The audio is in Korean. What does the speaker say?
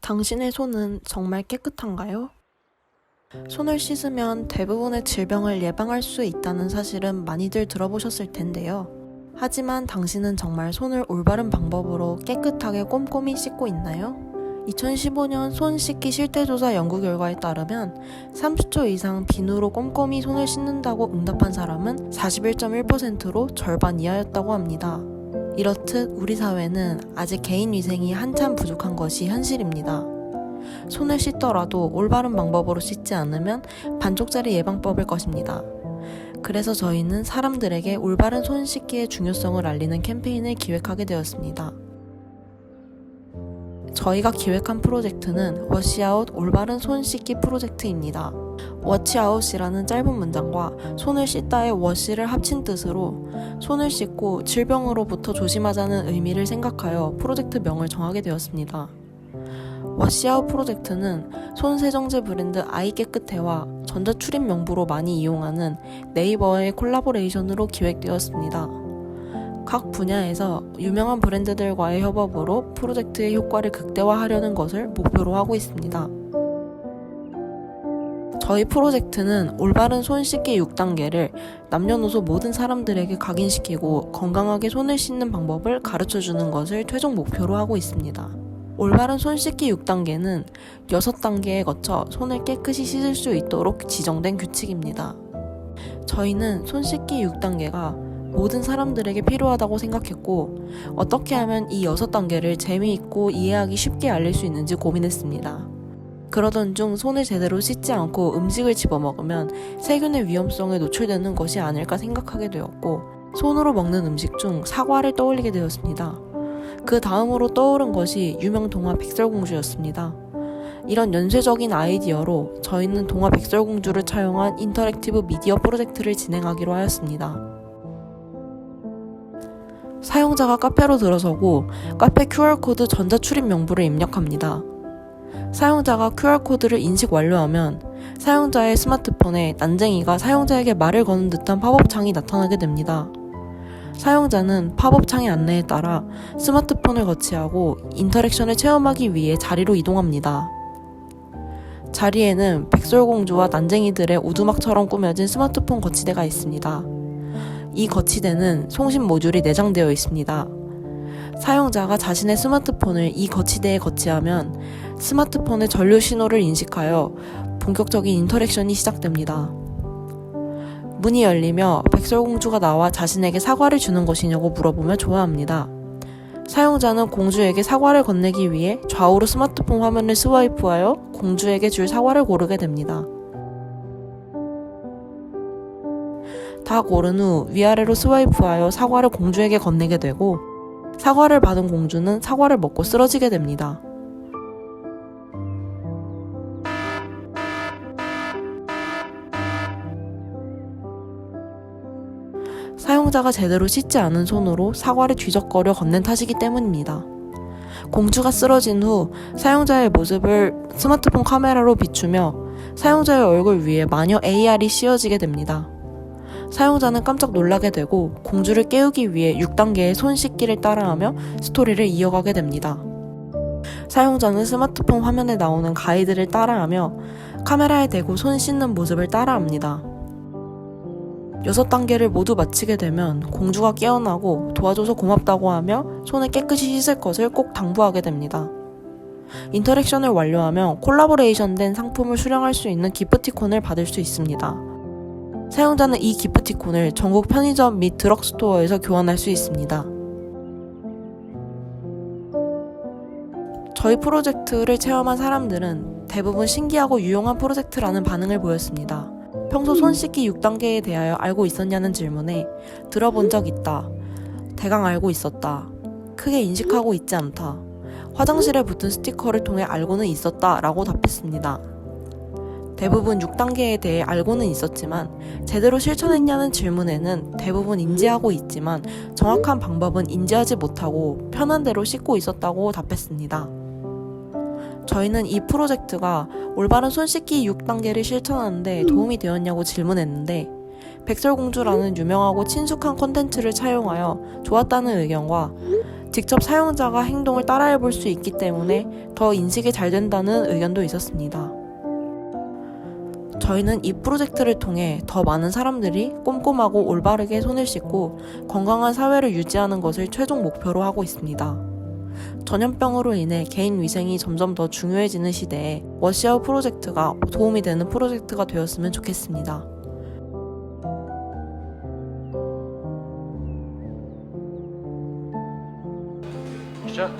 당신의 손은 정말 깨끗한가요? 손을 씻으면 대부분의 질병을 예방할 수 있다는 사실은 많이들 들어보셨을 텐데요. 하지만 당신은 정말 손을 올바른 방법으로 깨끗하게 꼼꼼히 씻고 있나요? 2015년 손 씻기 실태조사 연구 결과에 따르면 30초 이상 비누로 꼼꼼히 손을 씻는다고 응답한 사람은 41.1%로 절반 이하였다고 합니다. 이렇듯 우리 사회는 아직 개인 위생이 한참 부족한 것이 현실입니다. 손을 씻더라도 올바른 방법으로 씻지 않으면 반쪽짜리 예방법일 것입니다. 그래서 저희는 사람들에게 올바른 손 씻기의 중요성을 알리는 캠페인을 기획하게 되었습니다. 저희가 기획한 프로젝트는 워시아웃 올바른 손 씻기 프로젝트입니다. 워치아웃이라는 짧은 문장과 손을 씻다의 워시를 합친 뜻으로 손을 씻고 질병으로부터 조심하자는 의미를 생각하여 프로젝트명을 정하게 되었습니다. 워시아웃 프로젝트는 손 세정제 브랜드 아이깨끗해와 전자출입 명부로 많이 이용하는 네이버의 콜라보레이션으로 기획되었습니다. 각 분야에서 유명한 브랜드들과의 협업으로 프로젝트의 효과를 극대화하려는 것을 목표로 하고 있습니다. 저희 프로젝트는 올바른 손 씻기 6단계를 남녀노소 모든 사람들에게 각인시키고 건강하게 손을 씻는 방법을 가르쳐주는 것을 최종 목표로 하고 있습니다. 올바른 손 씻기 6단계는 6단계에 거쳐 손을 깨끗이 씻을 수 있도록 지정된 규칙입니다. 저희는 손 씻기 6단계가 모든 사람들에게 필요하다고 생각했고 어떻게 하면 이 6단계를 재미있고 이해하기 쉽게 알릴 수 있는지 고민했습니다. 그러던 중 손을 제대로 씻지 않고 음식을 집어먹으면 세균의 위험성에 노출되는 것이 아닐까 생각하게 되었고 손으로 먹는 음식 중 사과를 떠올리게 되었습니다. 그 다음으로 떠오른 것이 유명 동화 백설공주였습니다. 이런 연쇄적인 아이디어로 저희는 동화 백설공주를 차용한 인터랙티브 미디어 프로젝트를 진행하기로 하였습니다. 사용자가 카페로 들어서고 카페 QR코드 전자출입 명부를 입력합니다. 사용자가 QR코드를 인식 완료하면 사용자의 스마트폰에 난쟁이가 사용자에게 말을 거는 듯한 팝업 창이 나타나게 됩니다. 사용자는 팝업 창의 안내에 따라 스마트폰을 거치하고 인터랙션을 체험하기 위해 자리로 이동합니다. 자리에는 백설공주와 난쟁이들의 오두막처럼 꾸며진 스마트폰 거치대가 있습니다. 이 거치대는 송신 모듈이 내장되어 있습니다. 사용자가 자신의 스마트폰을 이 거치대에 거치하면 스마트폰의 전류 신호를 인식하여 본격적인 인터랙션이 시작됩니다. 문이 열리며 백설공주가 나와 자신에게 사과를 주는 것이냐고 물어보며 좋아합니다. 사용자는 공주에게 사과를 건네기 위해 좌우로 스마트폰 화면을 스와이프하여 공주에게 줄 사과를 고르게 됩니다. 다 고른 후 위아래로 스와이프하여 사과를 공주에게 건네게 되고 사과를 받은 공주는 사과를 먹고 쓰러지게 됩니다. 사용자가 제대로 씻지 않은 손으로 사과를 뒤적거려 건넨 탓이기 때문입니다. 공주가 쓰러진 후 사용자의 모습을 스마트폰 카메라로 비추며 사용자의 얼굴 위에 마녀 AR이 씌워지게 됩니다. 사용자는 깜짝 놀라게 되고 공주를 깨우기 위해 6단계의 손 씻기를 따라하며 스토리를 이어가게 됩니다. 사용자는 스마트폰 화면에 나오는 가이드를 따라하며 카메라에 대고 손 씻는 모습을 따라합니다. 6단계를 모두 마치게 되면 공주가 깨어나고 도와줘서 고맙다고 하며 손을 깨끗이 씻을 것을 꼭 당부하게 됩니다. 인터랙션을 완료하면 콜라보레이션 된 상품을 수령할 수 있는 기프티콘을 받을 수 있습니다. 사용자는 이 기프티콘을 전국 편의점 및 드럭스토어에서 교환할 수 있습니다. 저희 프로젝트를 체험한 사람들은 대부분 신기하고 유용한 프로젝트라는 반응을 보였습니다. 평소 손 씻기 6단계에 대하여 알고 있었냐는 질문에 들어본 적 있다, 대강 알고 있었다, 크게 인식하고 있지 않다, 화장실에 붙은 스티커를 통해 알고는 있었다 라고 답했습니다. 대부분 6단계에 대해 알고는 있었지만 제대로 실천했냐는 질문에는 대부분 인지하고 있지만 정확한 방법은 인지하지 못하고 편한 대로 씻고 있었다고 답했습니다. 저희는 이 프로젝트가 올바른 손 씻기 6단계를 실천하는데 도움이 되었냐고 질문했는데 백설공주라는 유명하고 친숙한 콘텐츠를 차용하여 좋았다는 의견과 직접 사용자가 행동을 따라해 볼 수 있기 때문에 더 인식이 잘 된다는 의견도 있었습니다. 저희는 이 프로젝트를 통해 더 많은 사람들이 꼼꼼하고 올바르게 손을 씻고 건강한 사회를 유지하는 것을 최종 목표로 하고 있습니다. 전염병으로 인해 개인 위생이 점점 더 중요해지는 시대에 워시아웃 프로젝트가 도움이 되는 프로젝트가 되었으면 좋겠습니다. 시작.